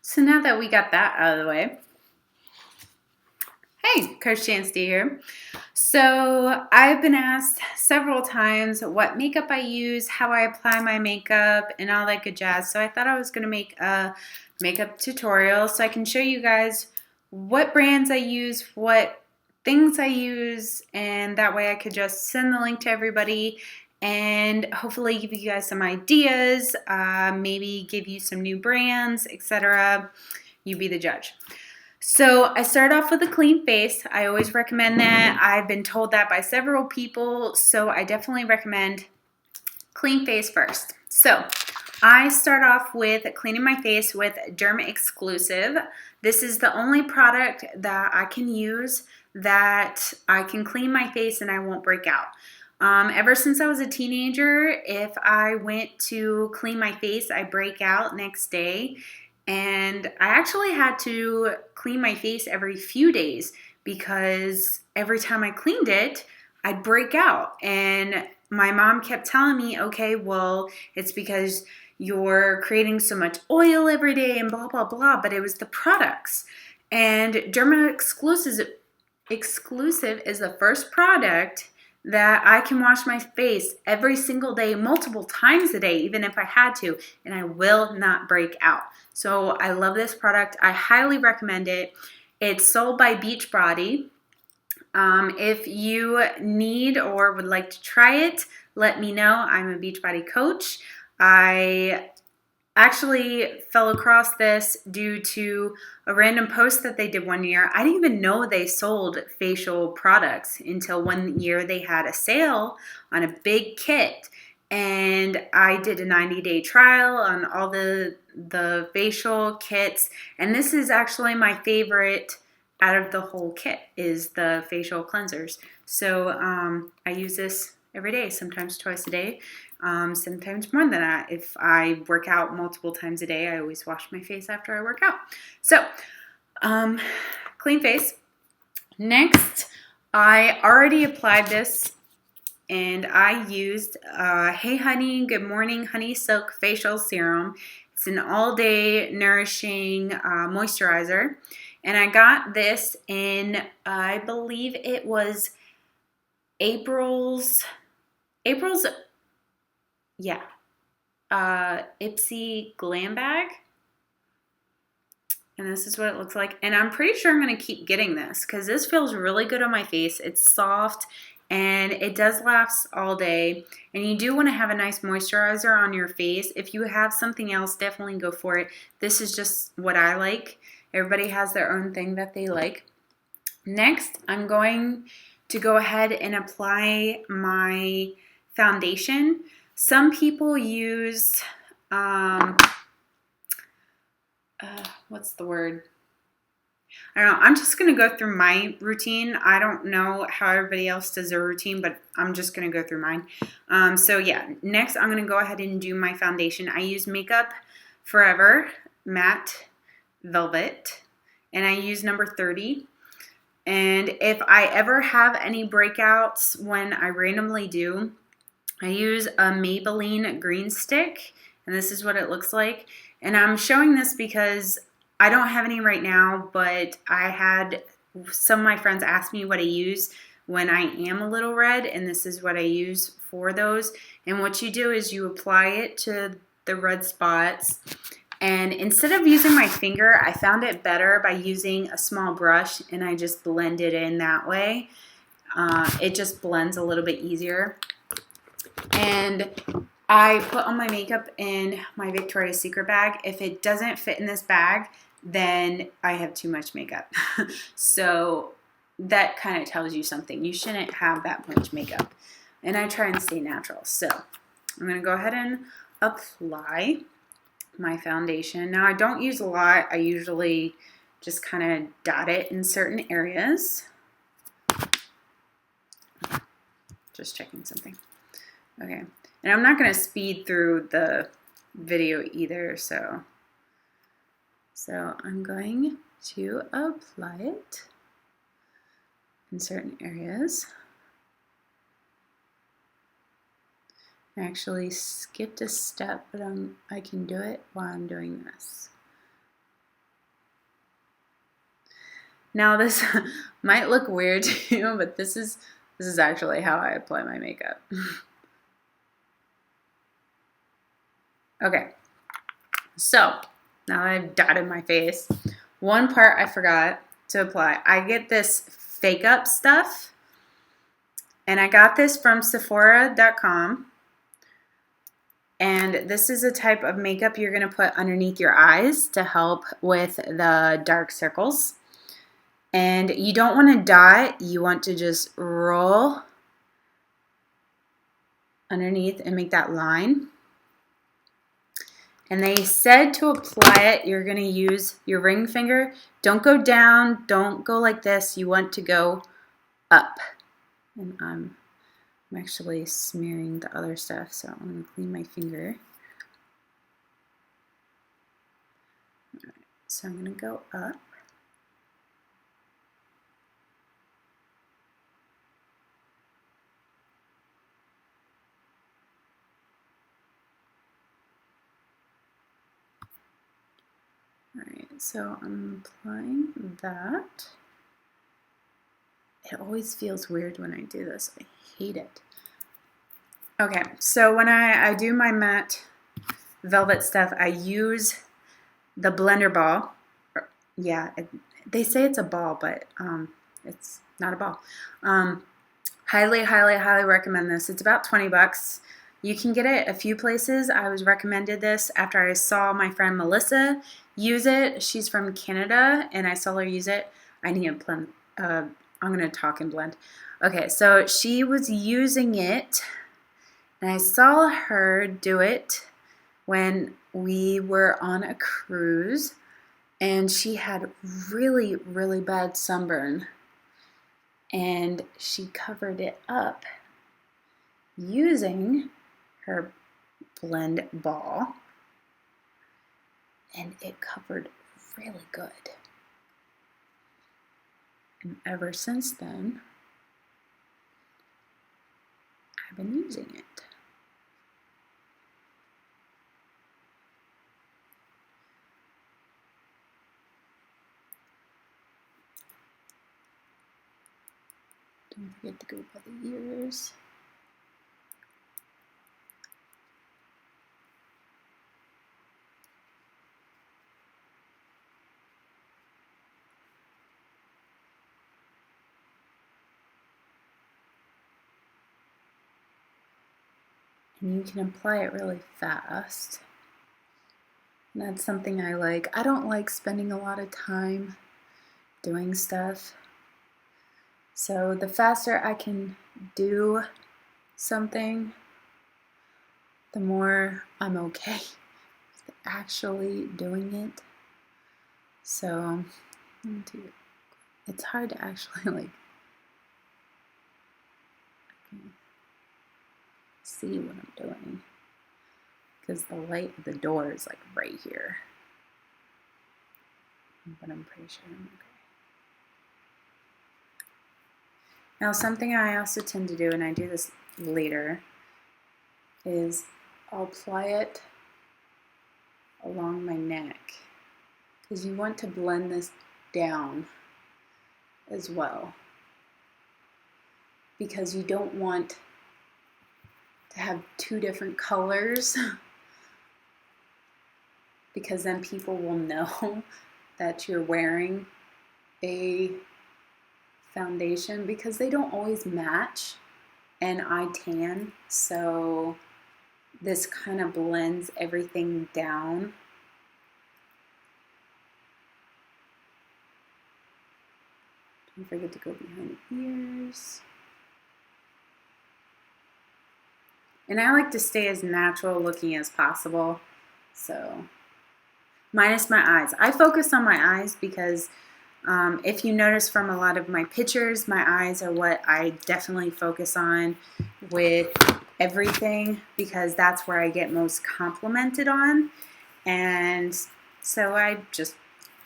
So now that we got that out of the way, hey, Coach Chansty here. So I've been asked several times what makeup I use, how I apply my makeup, and all that good jazz. So I thought I was going to make a makeup tutorial so I can show you guys what brands I use, what things I use, and that way I could just send the link to everybody and hopefully give you guys some ideas, maybe give you some new brands, etc. You be the judge. So I start off with a clean face. I always recommend that. I've been told that by several people, so I definitely recommend clean face first. So I start off with cleaning my face with Derma Exclusive. This is the only product that I can use that I can clean my face and I won't break out. Ever since I was a teenager, if I went to clean my face, I break out next day. And I actually had to clean my face every few days because every time I cleaned it, I'd break out. And my mom kept telling me, okay, well, it's because you're creating so much oil every day and blah, blah, blah. But it was the products. And Derma Exclusive is the first product that I can wash my face every single day, multiple times a day, even if I had to, and I will not break out. So I love this product. I highly recommend it. It's sold by Beachbody. If you need or would like to try it, let me know. I'm a Beachbody coach. I actually fell across this due to a random post that they did one year. I didn't even know they sold facial products until one year they had a sale on a big kit. And I did a 90-day trial on all the facial kits. And this is actually my favorite out of the whole kit is the facial cleansers. So I use this every day, sometimes twice a day. Sometimes more than that. If I work out multiple times a day, I always wash my face after I work out. So, clean face. Next, I already applied this and I used Hey Honey, Good Morning Honey Silk Facial Serum. It's an all-day nourishing moisturizer. And I got this in, I believe it was April's yeah, Ipsy Glam Bag. And this is what it looks like. And I'm pretty sure I'm going to keep getting this because this feels really good on my face. It's soft and it does last all day. And you do want to have a nice moisturizer on your face. If you have something else, definitely go for it. This is just what I like. Everybody has their own thing that they like. Next, I'm going to go ahead and apply my foundation. Some people use, what's the word? I don't know. I'm just going to go through my routine. I don't know how everybody else does their routine, but I'm just going to go through mine. So yeah, next I'm going to go ahead and do my foundation. I use Makeup Forever Matte Velvet, and I use number 30. And if I ever have any breakouts, when I randomly do, I use a Maybelline green stick, and this is what it looks like. And I'm showing this because I don't have any right now, but I had some of my friends ask me what I use when I am a little red, and this is what I use for those. And what you do is you apply it to the red spots. And instead of using my finger, I found it better by using a small brush, and I just blend it in that way. It just blends a little bit easier. And I put all my makeup in my Victoria's Secret bag. If it doesn't fit in this bag, then I have too much makeup. So that kind of tells you something. You shouldn't have that much makeup. And I try and stay natural. So I'm going to go ahead and apply my foundation. Now I don't use a lot. I usually just kind of dot it in certain areas. Just checking something. Okay, and I'm not going to speed through the video either, so I'm going to apply it in certain areas. I actually skipped a step, but I can do it while I'm doing this. Now this might look weird to you, but this is actually how I apply my makeup. Okay, so now that I've dotted my face, one part I forgot to apply. I get this Fake Up stuff, and I got this from Sephora.com. And this is a type of makeup you're going to put underneath your eyes to help with the dark circles. And you don't want to dot, you want to just roll underneath and make that line. And they said to apply it, you're going to use your ring finger. Don't go down, don't go like this. You want to go up. And I'm actually smearing the other stuff, so I'm going to clean my finger. All right, so I'm going to go up. Alright, so I'm applying that. It always feels weird when I do this. I hate it. Okay, so when I do my matte velvet stuff, I use the blender ball. Yeah, they say it's a ball, but it's not a ball. Highly, highly, highly recommend this. It's about 20 bucks. You can get it a few places. I was recommended this after I saw my friend Melissa use it. She's from Canada, and I saw her use it. I need to blend. I'm going to talk and blend. Okay, so she was using it, and I saw her do it when we were on a cruise, and she had really, really bad sunburn, and she covered it up using her blend ball, and it covered really good. And ever since then, I've been using it. Don't forget to go by the ears. And you can apply it really fast. And that's something I like. I don't like spending a lot of time doing stuff. So the faster I can do something, the more I'm okay with actually doing it. So it's hard to actually like see what I'm doing because the light of the door is like right here. But I'm pretty sure I'm okay. Now, something I also tend to do, and I do this later, is I'll apply it along my neck because you want to blend this down as well, because you don't want to have two different colors because then people will know that you're wearing a foundation because they don't always match, and I tan, so this kind of blends everything down. Don't forget to go behind the ears. And I like to stay as natural looking as possible, so minus my eyes. I focus on my eyes because if you notice from a lot of my pictures, my eyes are what I definitely focus on with everything because that's where I get most complimented on. And so I just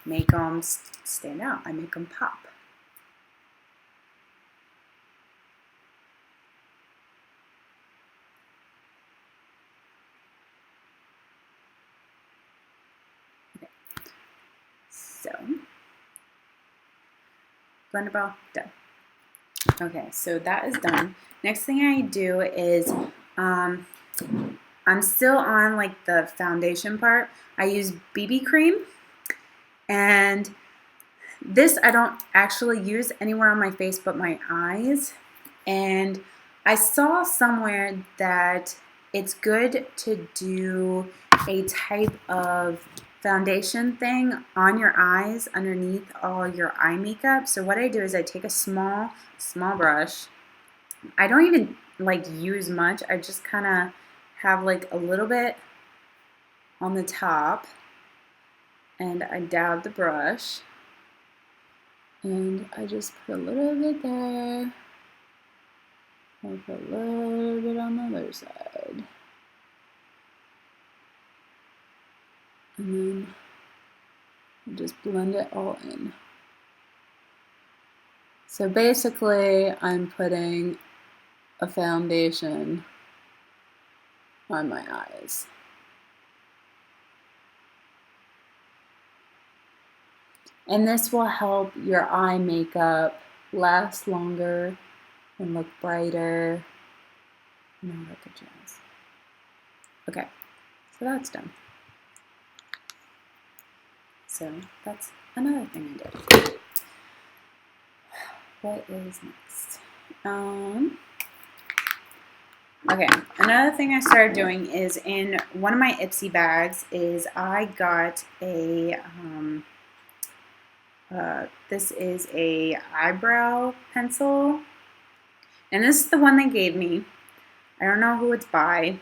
make them stand out. I make them pop. Okay. So Blender ball, done. Okay, so that is done. Next thing I do is, I'm still on like the foundation part. I use BB cream, and this I don't actually use anywhere on my face but my eyes. And I saw somewhere that it's good to do a type of foundation thing on your eyes underneath all your eye makeup. So what I do is I take a small brush. I don't even like use much. I just kind of have like a little bit on the top, and I dab the brush, and I just put a little bit there. I put a little bit on the other side. And then I just blend it all in. So basically, I'm putting a foundation on my eyes. And this will help your eye makeup last longer and look brighter and all that good jazz. Okay, so that's done. So that's another thing I did. What is next? Okay, another thing I started doing is in one of my Ipsy bags is I got a, this is a eyebrow pencil, and this is the one they gave me. I don't know who it's by,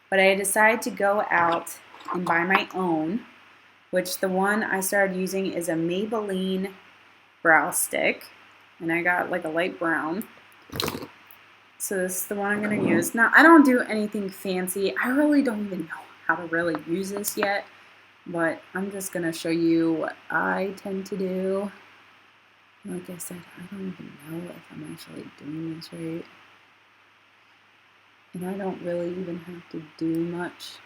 but I decided to go out and buy my own, which the one I started using is a Maybelline brow stick, and I got like a light brown. So this is the one I'm going to use. Now, I don't do anything fancy. I really don't even know how to really use this yet, but I'm just going to show you what I tend to do. Like I said, I don't even know if I'm actually doing this right. And I don't really even have to do much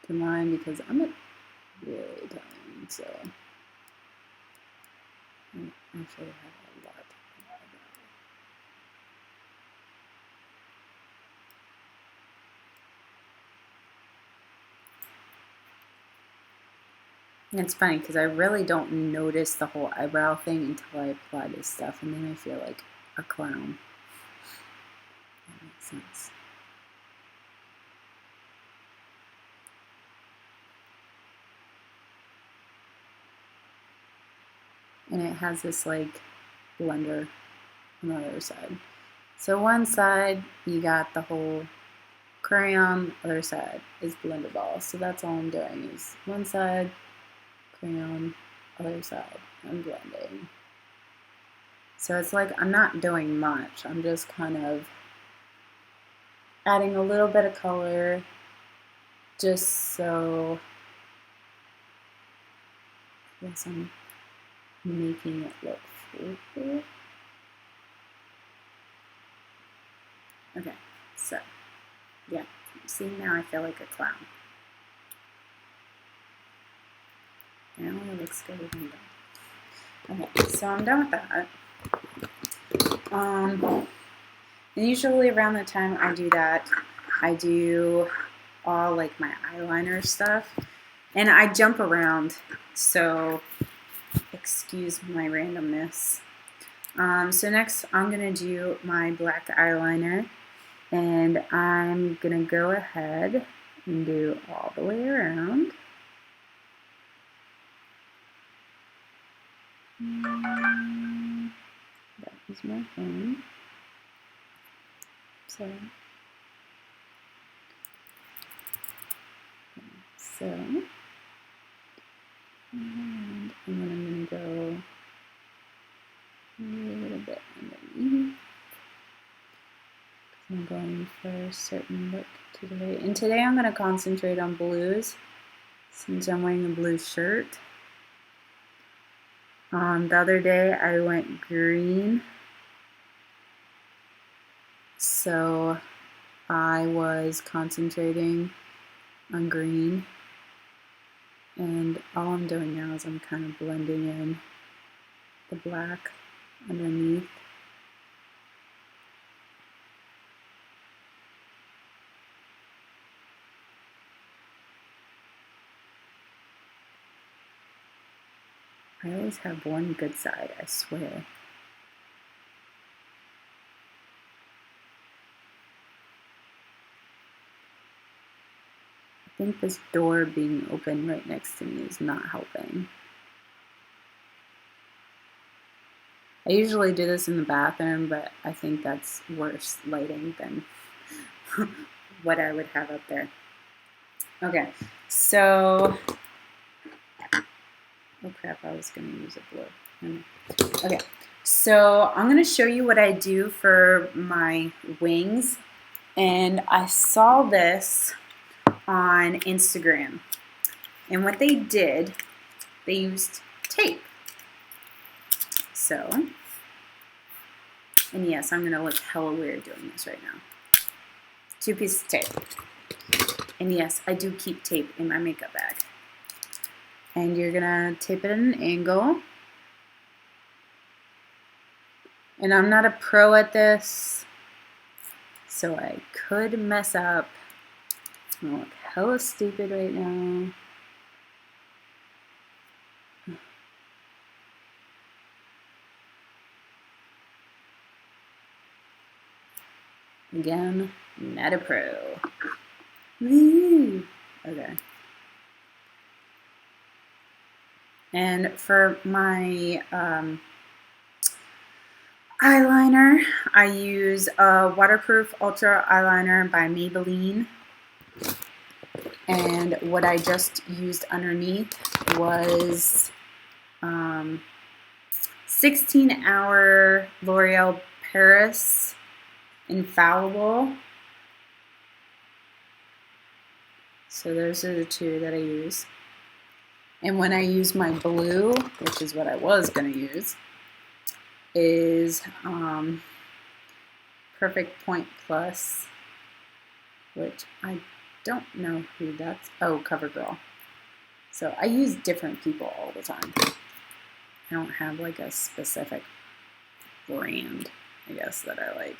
to mine because I'm really Italian, so I actually have a lot. And it's funny because I really don't notice the whole eyebrow thing until I apply this stuff, and then I feel like a clown. That makes sense. And it has this like blender on the other side. So one side you got the whole crayon, other side is blender ball. So that's all I'm doing is one side crayon, other side, I'm blending. So it's like I'm not doing much. I'm just kind of adding a little bit of color just so I guess I'm making it look full. Okay, so yeah, see, now I feel like a clown. Now it looks good and done. Okay, so I'm done with that. And usually around the time I do that, I do all like my eyeliner stuff, and I jump around, so excuse my randomness. So next I'm gonna do my black eyeliner, and I'm gonna go ahead and do all the way around. That is my phone. So and then I'm going to go a little bit underneath. I'm going for a certain look today. And today I'm going to concentrate on blues since I'm wearing a blue shirt. The other day I went green. So I was concentrating on green. And all I'm doing now is I'm kind of blending in the black underneath. I always have one good side, I swear. I think this door being open right next to me is not helping. I usually do this in the bathroom, but I think that's worse lighting than what I would have up there. Okay, so, oh crap, I was gonna use a blue. Okay, so I'm gonna show you what I do for my wings. And I saw this on Instagram. And what they did, they used tape. So, and yes, I'm gonna look hella weird doing this right now. 2 pieces of tape. And yes, I do keep tape in my makeup bag. And you're gonna tape it at an angle. And I'm not a pro at this, so I could mess up. I'm gonna look hella stupid right now. Again, not a pro. Woo! Okay. And for my eyeliner, I use a waterproof ultra eyeliner by Maybelline. And what I just used underneath was 16-hour L'Oreal Paris Infallible. So those are the 2 that I use. And when I use my blue, which is what I was going to use, is Perfect Point Plus, which I don't know who that's. Oh, CoverGirl. So I use different people all the time. I don't have like a specific brand, I guess, that I like.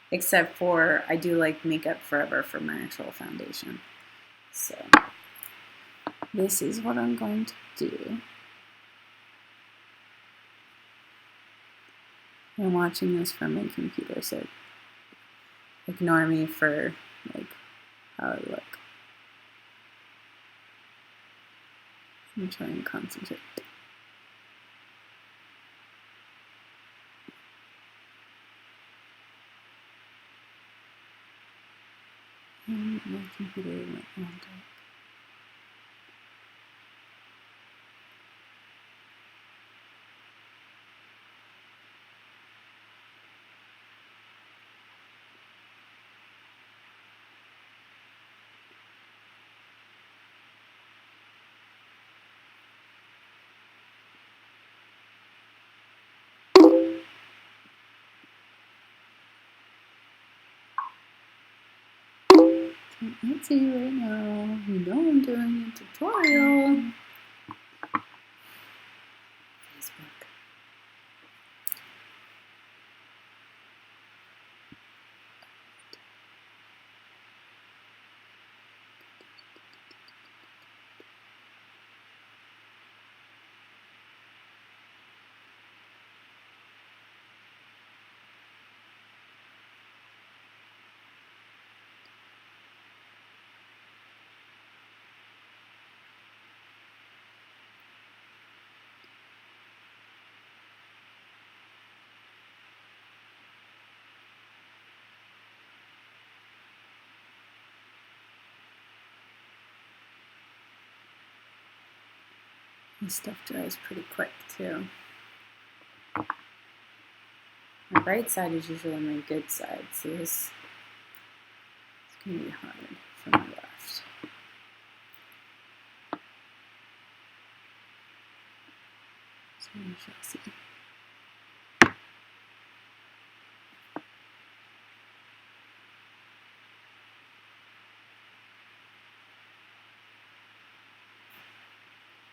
Except for I do like Makeup Forever for my actual foundation. So this is what I'm going to do. I'm watching this from my computer, so ignore me for like how I look. I'm trying to concentrate. And my computer went on dark. Can't answer you right now. You know I'm doing a tutorial. Facebook. This stuff dries pretty quick too. My right side is usually my good side, so this is going to be hard for my left. So we shall see.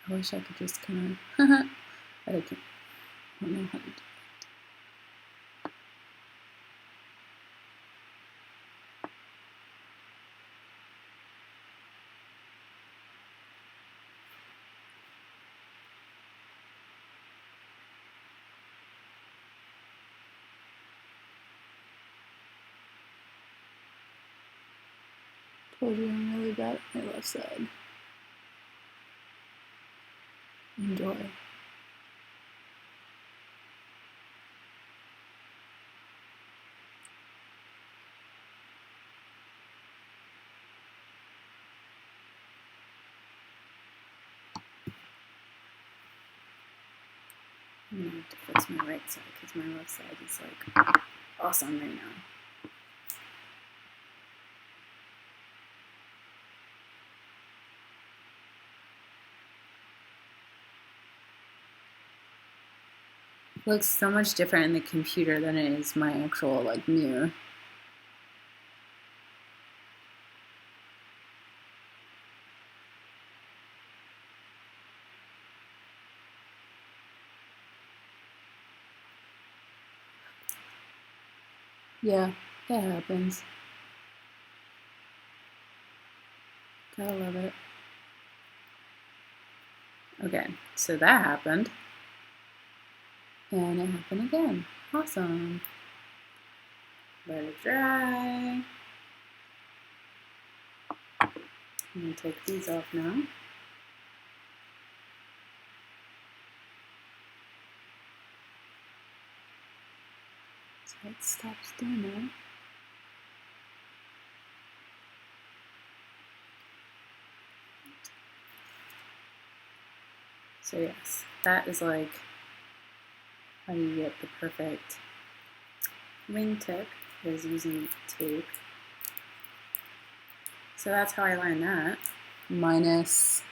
I wish I could just kind of But I don't know how to do it. Told you I'm really bad at my left side. Enjoy. I'm gonna have to fix my right side because my left side is like awesome right now. Looks so much different in the computer than it is my actual like mirror. Yeah, that happens. Gotta love it. Okay, so that happened. And it happened again. Awesome. Let it dry. I'm gonna take these off now. So it stops doing that. So yes, that is like how you get the perfect wingtip, is using tape. So that's how I line that. Minus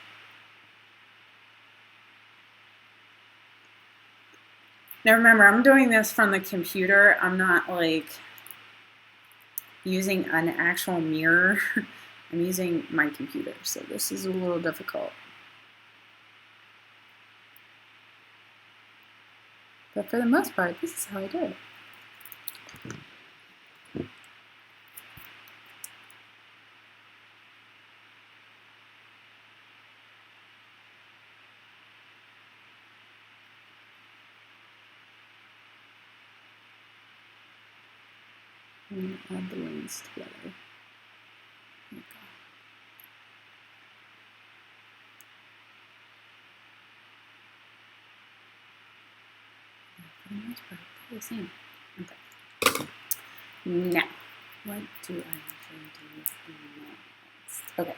now remember, I'm doing this from the computer. I'm not like using an actual mirror. I'm using my computer, so this is a little difficult. But for the most part, this is how I do it. And add the wings together. There we go. For the most part, they're the same. Okay. Now, what do I usually do next? Okay.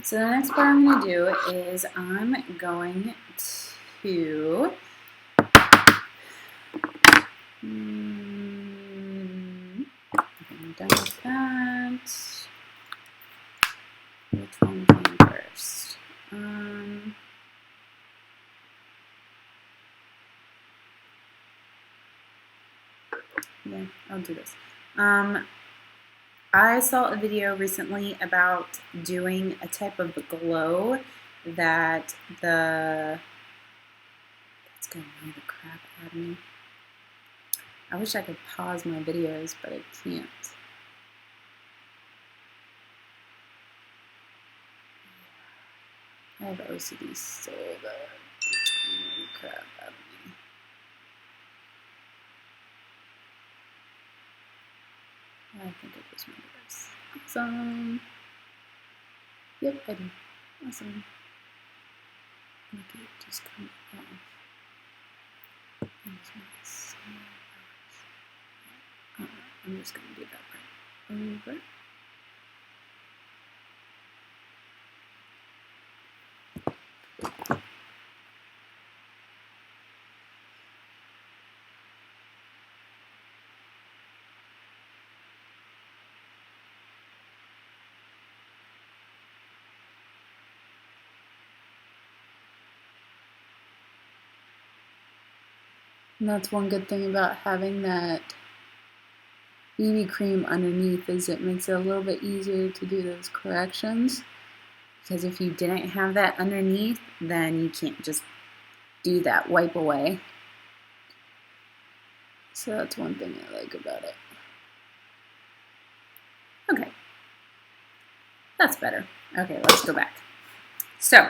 So the next part I'm going to do is I'm going to I'm done with that. Which one came first? Yeah, I'll do this. I saw a video recently about doing a type of glow that that's going to annoy the crap out of me. I wish I could pause my videos, but I can't. I have OCD so bad. Annoy the crap out of me. I think I just made this. Awesome. Yep, I do. Awesome. Look at it just come off. I'm just going to do that part over. And that's one good thing about having that BB cream underneath, is it makes it a little bit easier to do those corrections. Because if you didn't have that underneath, then you can't just do that wipe away. So that's one thing I like about it. Okay, that's better. Okay, let's go back. So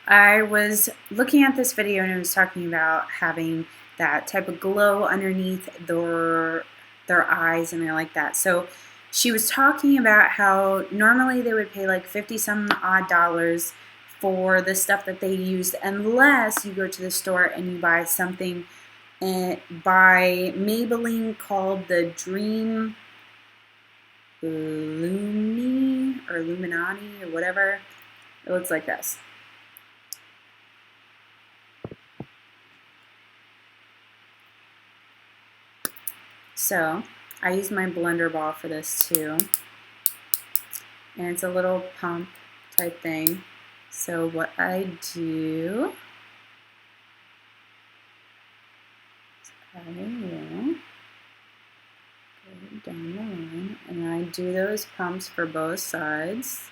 I was looking at this video and it was talking about having that type of glow underneath their eyes, and I like that. So she was talking about how normally they would pay like 50 some odd dollars for the stuff that they used, unless you go to the store and you buy something by Maybelline called the Dream Illuminati or whatever. It looks like this. So I use my blender ball for this too, and it's a little pump type thing. So what I do is I will go down the line, and I do those pumps for both sides.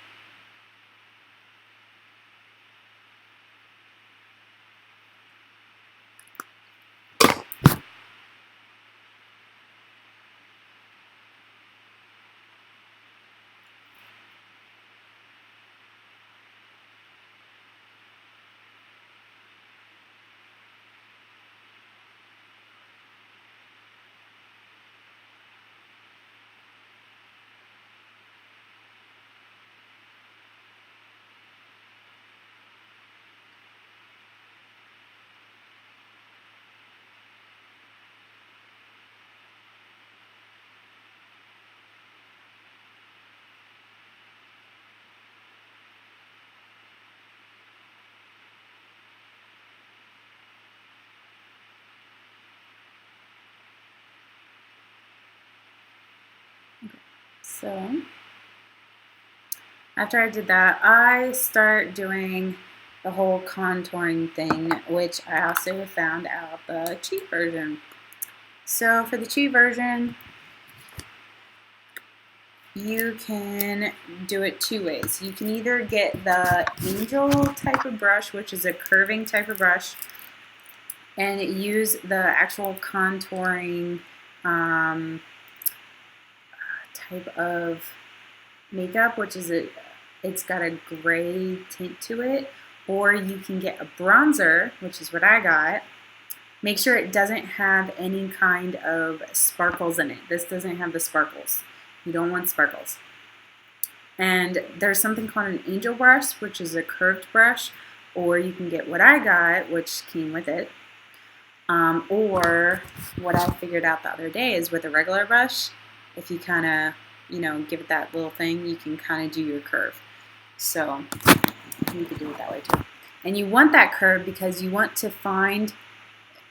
So after I did that, I start doing the whole contouring thing, which I also found out the cheap version. So for the cheap version, you can do it two ways. You can either get the Angel type of brush, which is a curving type of brush, and use the actual contouring type of makeup, which is it's got a gray tint to it, or you can get a bronzer, which is what I got. Make sure it doesn't have any kind of sparkles in it. This doesn't have the sparkles. You don't want sparkles. And there's something called an Angel brush, which is a curved brush, or you can get what I got, which came with it. Or what I figured out the other day is with a regular brush, if you kind of, give it that little thing, you can kind of do your curve. So you could do it that way too. And you want that curve because you want to find,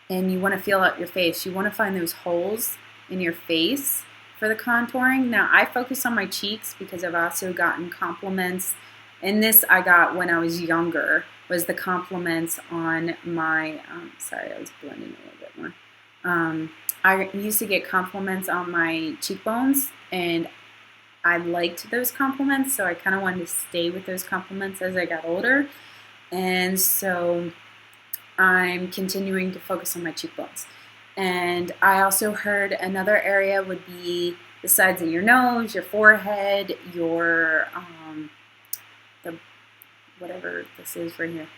and you want to feel out your face. You want to find those holes in your face for the contouring. Now I focus on my cheeks because I've also gotten compliments, and this I got when I was younger, was the compliments on my, sorry, I was blending a little bit more. I used to get compliments on my cheekbones, and I liked those compliments, so I kind of wanted to stay with those compliments as I got older. And so I'm continuing to focus on my cheekbones. And I also heard another area would be the sides of your nose, your forehead, your, whatever this is right here.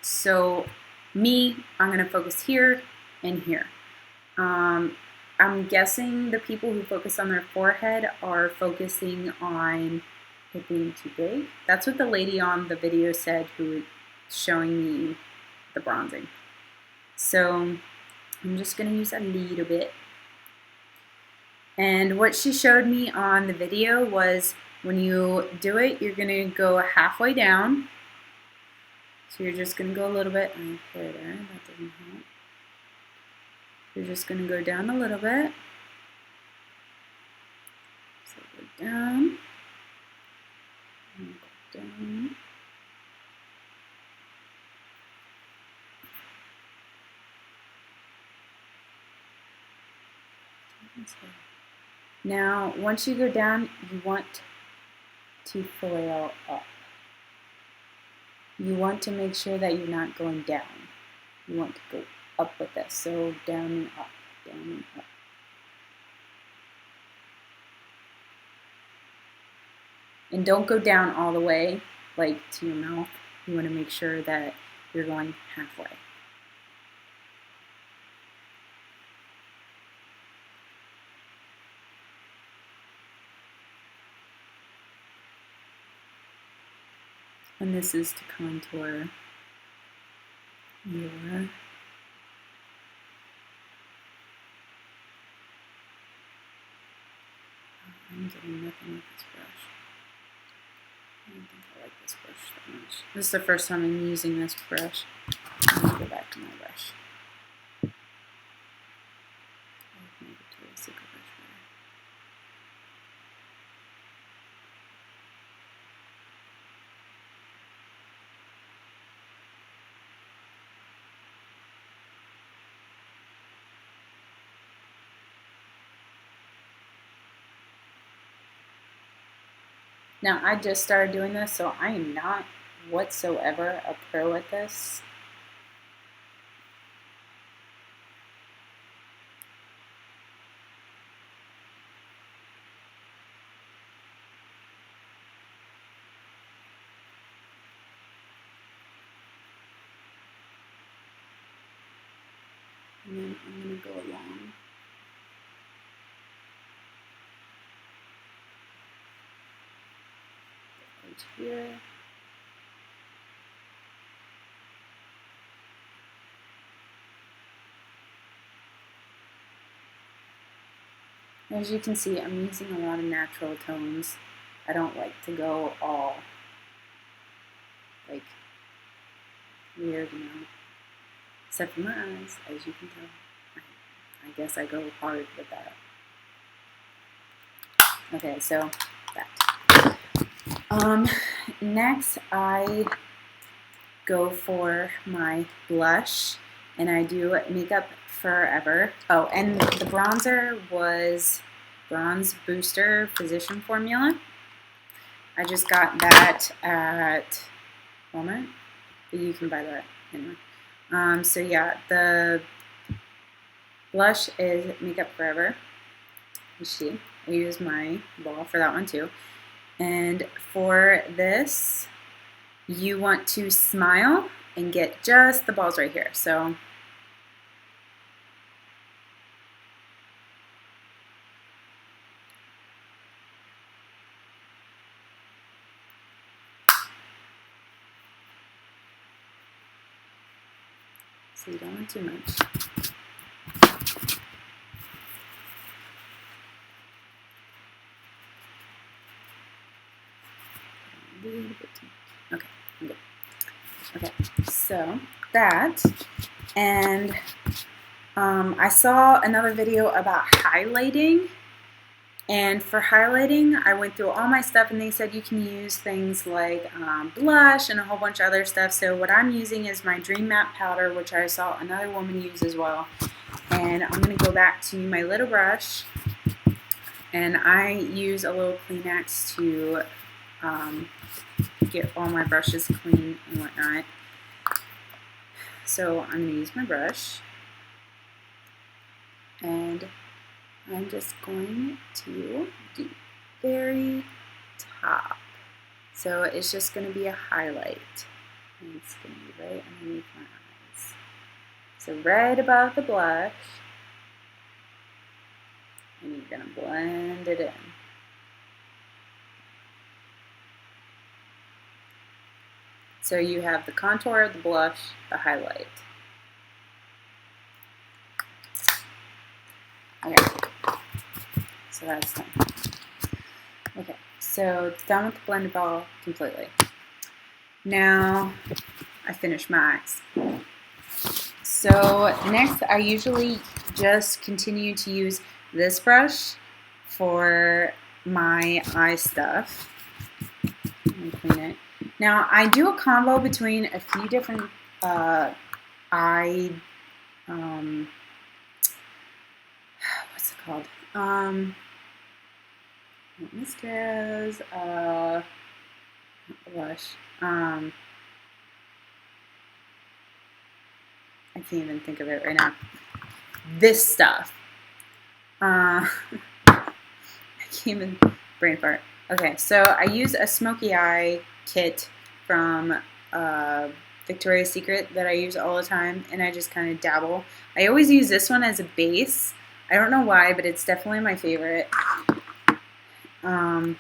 So me, I'm going to focus here and here. I'm guessing the people who focus on their forehead are focusing on it being too big. That's what the lady on the video said who was showing me the bronzing. So I'm just going to use a little bit. And what she showed me on the video was when you do it, you're going to go halfway down. So you're just going to go a little bit. There, that doesn't help. You're just going to go down a little bit. So go down. And go down. Now, once you go down, you want to foil up. you want to make sure that you're not going down. You want to go up with this. So down and up, down and up. And don't go down all the way, like to your mouth. You want to make sure that you're going halfway. And this is to contour your I'm getting nothing with this brush. I don't think I like this brush that much. This is the first time I'm using this brush. I'm going to go back to my brush. I like my Victoria's Secret brush better. Now, I just started doing this, so I am not whatsoever a pro at this. And then I'm going to go along. Right here. As you can see, I'm using a lot of natural tones. I don't like to go all like weird, you know, except for my eyes, as you can tell. I guess I go hard with that. Okay, so that. Next I go for my blush, and I do Makeup Forever. Oh, and the bronzer was Bronze Booster Physician Formula. I just got that at Walmart, but you can buy that anyway. So yeah, the blush is Makeup Forever. You see, I use my ball for that one too. And for this, you want to smile and get just the balls right here. So you don't want too much. A little bit too much. Okay, I'm good. Okay, so that, and I saw another video about highlighting, and for highlighting I went through all my stuff, and they said you can use things like blush and a whole bunch of other stuff. So what I'm using is my Dream Matte powder, which I saw another woman use as well. And I'm going to go back to my little brush, and I use a little Kleenex to get all my brushes clean and whatnot. So I'm going to use my brush, and I'm just going to do very top. So it's just going to be a highlight, and it's going to be right underneath my eyes. So right above the blush, and you're going to blend it in. So you have the contour, the blush, the highlight. Okay, so that's done. Okay, so done with the blended ball completely. Now I finished my eyes. So next I usually just continue to use this brush for my eye stuff. Let me clean it. Now I do a combo between a few different eye, what's it called? Mascaras, not blush. I can't even think of it right now. This stuff. I can't even brain fart. Okay, so I use a smoky eye kit from Victoria's Secret that I use all the time, and I just kind of dabble. I always use this one as a base. I don't know why, but it's definitely my favorite. And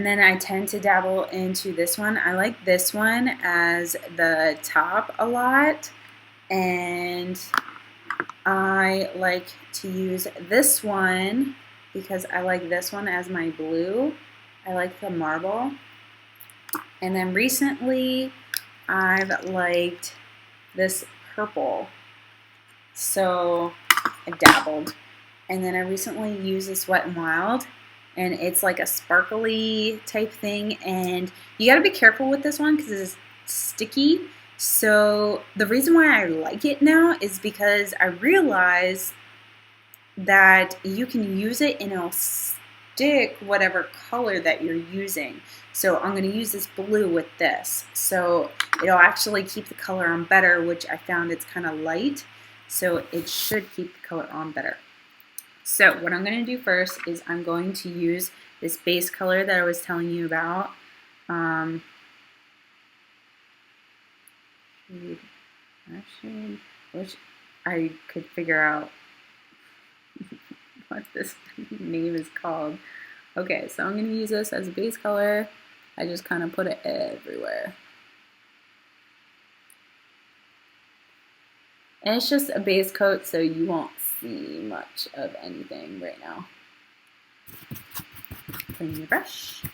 then I tend to dabble into this one. I like this one as the top a lot, and I like to use this one because I like this one as my blue. I like the marble. And then recently I've liked this purple. So I dabbled. And then I recently used this Wet n Wild, and it's like a sparkly type thing, and you gotta be careful with this one because it's sticky. So the reason why I like it now is because I realize that you can use it and it'll stick whatever color that you're using. So I'm going to use this blue with this. So it'll actually keep the color on better, which I found it's kind of light. So it should keep the color on better. So what I'm going to do first is I'm going to use this base color that I was telling you about. Actually, which I could figure out what this name is called. Okay, so I'm going to use this as a base color. I just kind of put it everywhere. And it's just a base coat, so you won't see much of anything right now. Clean your brush.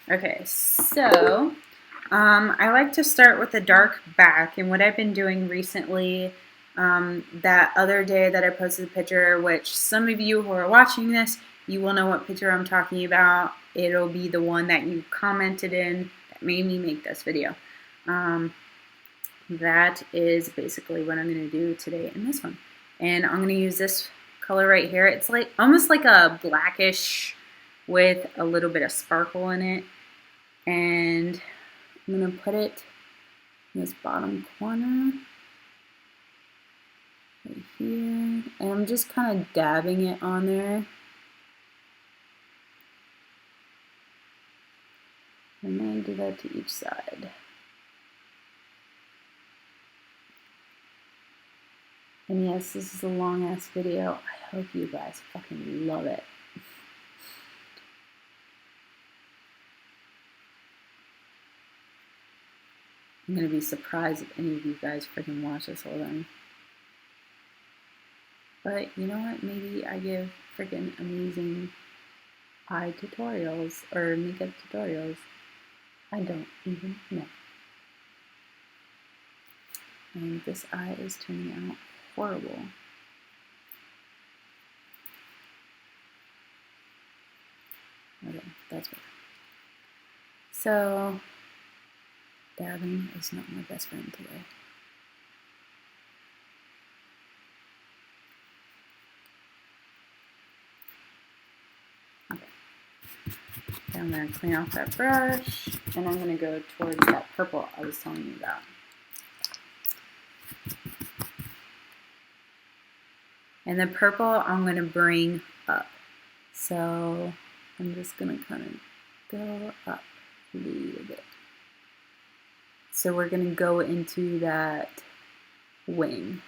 Okay, so I like to start with a dark back, and what I've been doing recently, that other day that I posted a picture, which some of you who are watching this, you will know what picture I'm talking about. It'll be the one that you commented in that made me make this video. That is basically what I'm going to do today in this one. And I'm going to use this color right here. It's like almost like a blackish with a little bit of sparkle in it. And I'm going to put it in this bottom corner right here. And I'm just kind of dabbing it on there. And then do that to each side. And yes, this is a long ass video. I hope you guys fucking love it. I'm gonna be surprised if any of you guys freaking watch this whole thing. But you know what? Maybe I give freaking amazing eye tutorials or makeup tutorials. I don't even know. And this eye is turning out horrible. Okay, that's better. So, dabbing is not my best friend today. Okay. Then I'm going to clean off that brush, and I'm going to go towards that purple I was telling you about. And the purple I'm going to bring up. So I'm just going to kind of go up a little bit. So we're going to go into that wing.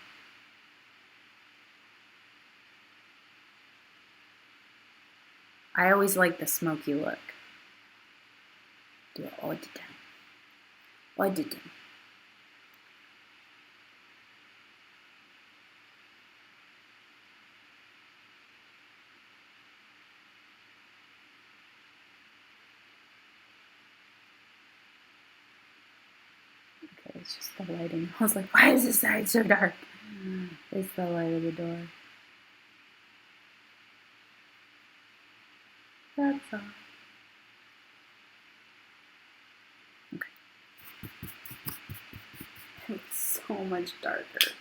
I always like the smoky look. Do it all the time. All the time. It's just the lighting. I was like, why is this side so dark? It's the light of the door. That's all. Okay. It's so much darker. It's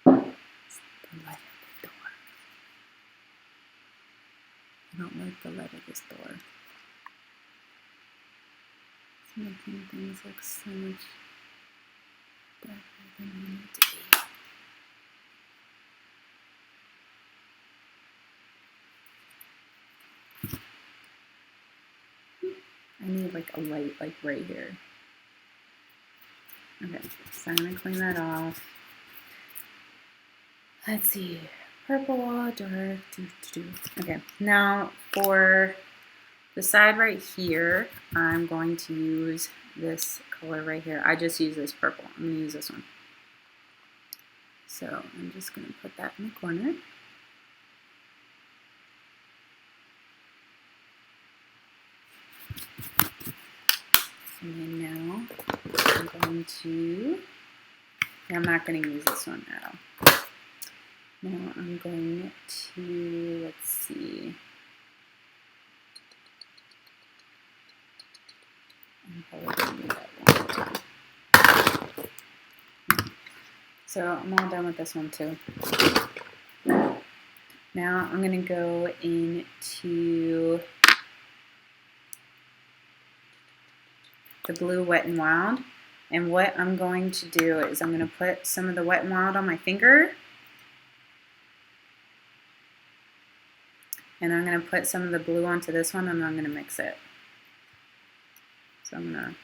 the light of the door. I don't like the light of this door. Making things look so much darker than they need to be. I need like a light like right here. Okay, so I'm gonna clean that off. Let's see, purple, dark, okay. Now for the side right here, I'm going to use this color right here. I just use this purple. I'm gonna use this one. So I'm just gonna put that in the corner. And then now I'm going to, I'm not going to use this one at all. Now I'm going to, let's see. I'm probably going to do that one more time. So I'm all done with this one too. Now I'm going to go into the blue Wet n Wild, and what I'm going to do is I'm going to put some of the Wet n Wild on my finger, and I'm going to put some of the blue onto this one, and I'm going to mix it. So I'm going to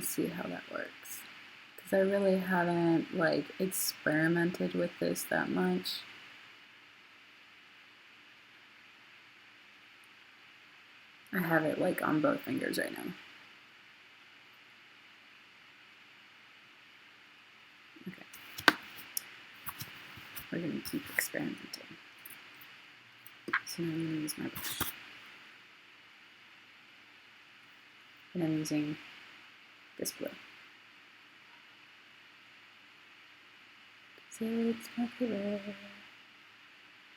see how that works, because I really haven't like experimented with this that much. I have it like on both fingers right now. Okay. We're going to keep experimenting. So now I'm going to use my brush. And I'm using this blue. So it's my favorite.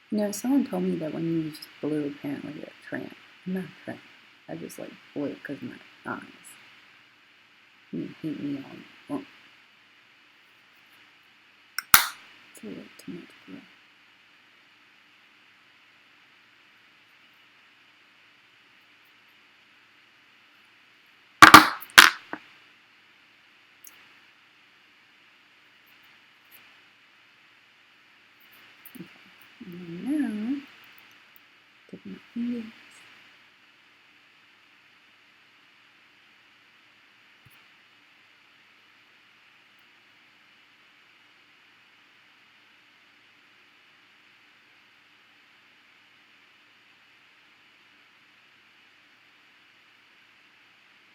You know, someone told me that when you use blue, apparently you're a tramp. I'm not a tramp. I just like blue because of my eyes. You hate me all you want. It's a little too much blue. And now, take my fingers.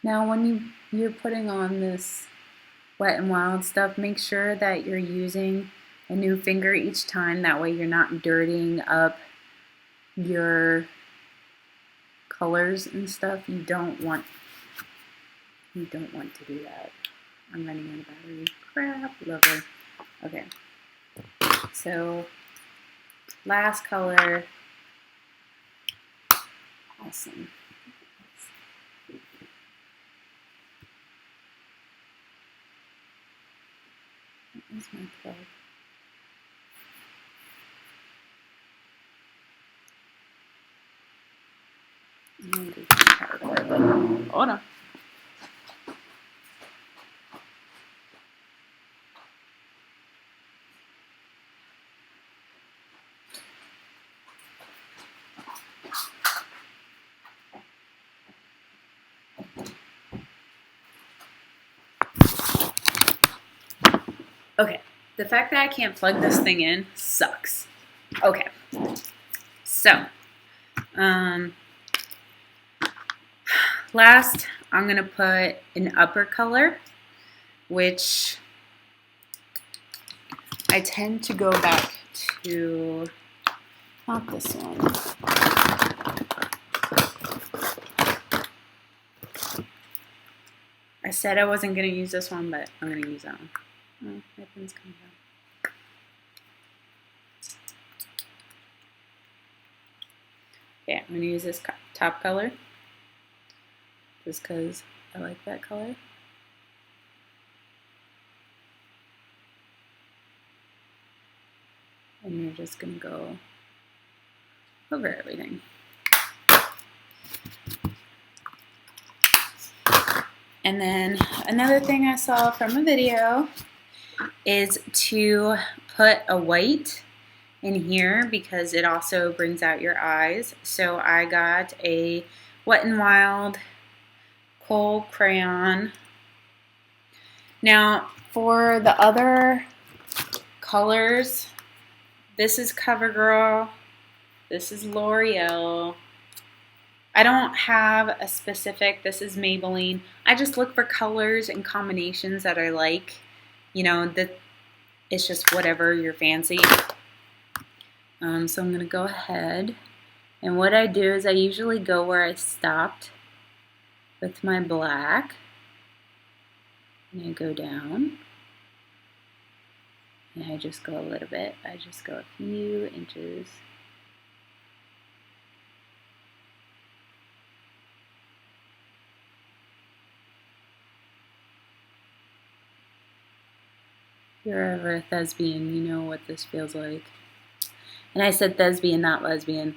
Now when you're putting on this Wet n Wild stuff, make sure that you're using a new finger each time. That way you're not dirtying up your colors and stuff. You don't want to do that. I'm running out of battery. Crap. Lovely. Okay. So last color. Awesome. That is my plug. I'm going to do some power cord, but hold on. Okay, the fact that I can't plug this thing in sucks. Okay, so last I'm gonna put an upper color, which I tend to go back to, not this one. I said I wasn't gonna use this one, but I'm gonna use that one. Oh, my pen's coming down. Yeah, I'm gonna use this top color just because I like that color. And you're just going to go over everything. And then another thing I saw from a video is to put a white in here because it also brings out your eyes. So I got a Wet n Wild Kohl crayon. Now for the other colors, this is CoverGirl, this is L'Oreal. I don't have a specific, this is Maybelline. I just look for colors and combinations that I like. You know, that it's just whatever you're fancy. So I'm gonna go ahead, and what I do is I usually go where I stopped with my black, and I go down, and I just go a little bit. I just go a few inches. If you're ever a thespian, you know what this feels like. And I said thespian, not lesbian.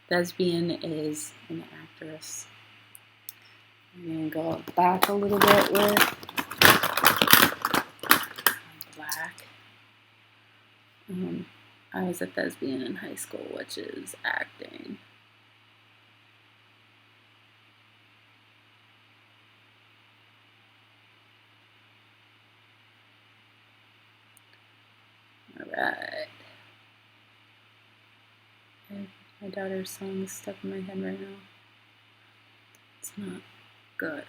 Thespian is an actress. I'm going to go back a little bit with black. I was a thespian in high school, which is acting. Alright. My daughter's song is stuck in my head right now. It's not good.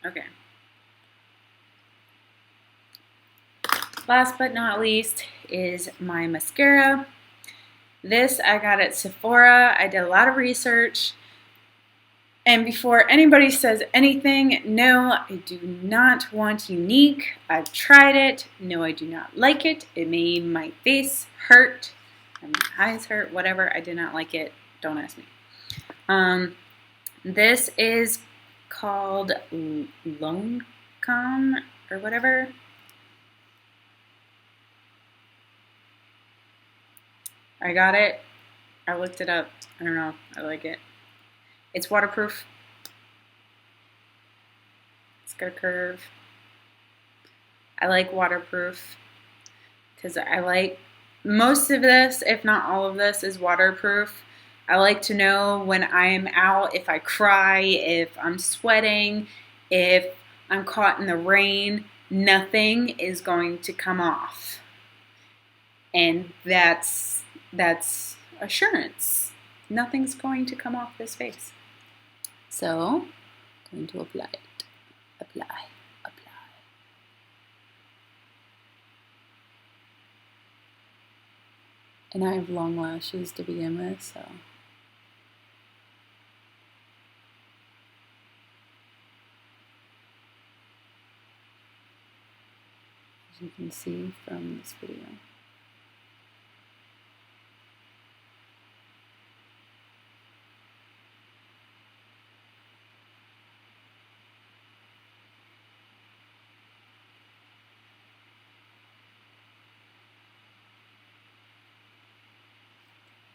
Okay. Last but not least is my mascara. This I got at Sephora. I did a lot of research. And before anybody says anything, no, I do not want Unique. I've tried it. No, I do not like it. It made my face hurt, and my eyes hurt, whatever. I did not like it. Don't ask me. This is called Loncom or whatever. I got it. I looked it up. I don't know. I like it. It's waterproof. It's got a curve. I like waterproof because I like most of this, if not all of this, is waterproof. I like to know when I'm out, if I cry, if I'm sweating, if I'm caught in the rain, nothing is going to come off. And that's assurance. Nothing's going to come off this face. So, I'm going to apply it. Apply. And I have long lashes to begin with, so. As you can see from this video.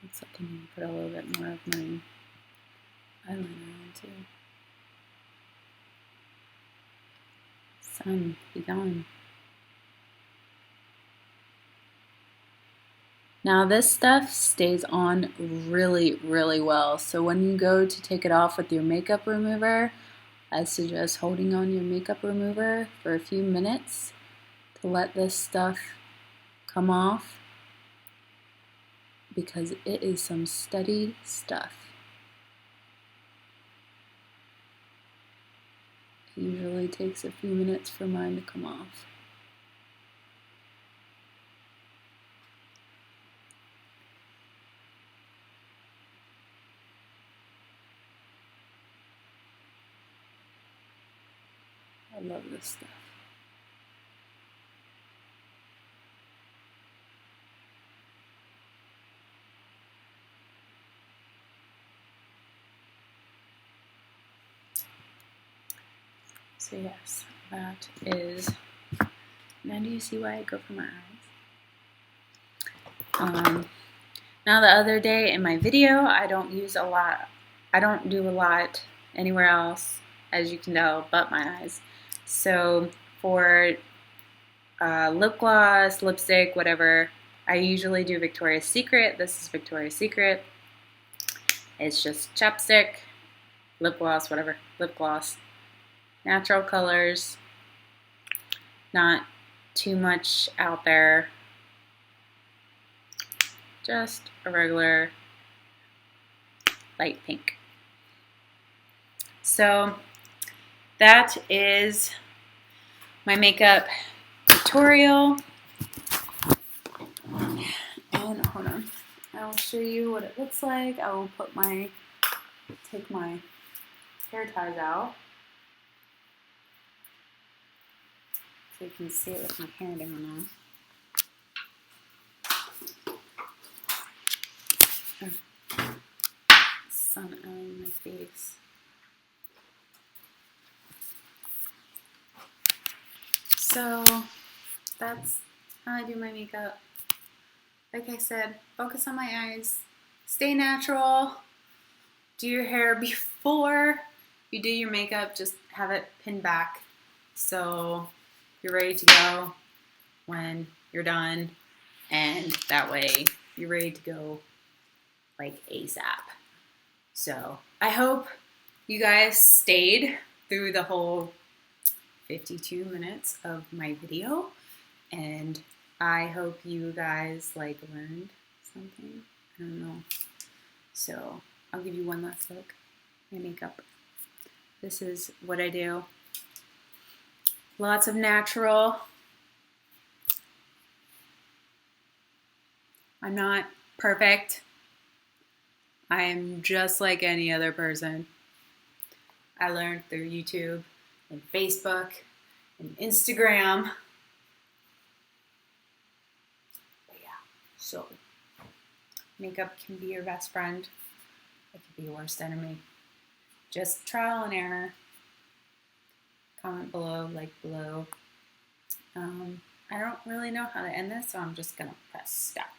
Looks like I need to put a little bit more of my eyeliner on too. Sun, be gone. Now this stuff stays on really, really well. So when you go to take it off with your makeup remover, I suggest holding on your makeup remover for a few minutes to let this stuff come off, because it is some steady stuff. It usually takes a few minutes for mine to come off. I love this stuff. So yes, that is Now do you see why I go for my eyes? Now the other day in my video, I don't do a lot anywhere else, as you can tell, but my eyes. So for lip gloss, lipstick, whatever, I usually do Victoria's Secret. This is Victoria's Secret. It's just chapstick, lip gloss, whatever, lip gloss. Natural colors, not too much out there. Just a regular light pink. So that is my makeup tutorial. And hold on, I will show you what it looks like. I will take my hair ties out so you can see it with my hair down now. Sun on my face. So that's how I do my makeup. Like I said, focus on my eyes, stay natural, do your hair before you do your makeup, just have it pinned back so you're ready to go when you're done, and that way you're ready to go like ASAP. So I hope you guys stayed through the whole 52 minutes of my video, and I hope you guys like learned something. I don't know. So I'll give you one last look. My makeup. This is what I do. Lots of natural. I'm not perfect. I am just like any other person. I learned through YouTube and Facebook and Instagram. But yeah, so makeup can be your best friend. It can be your worst enemy. Just trial and error. Comment below, like below. I don't really know how to end this, so I'm just gonna press stop.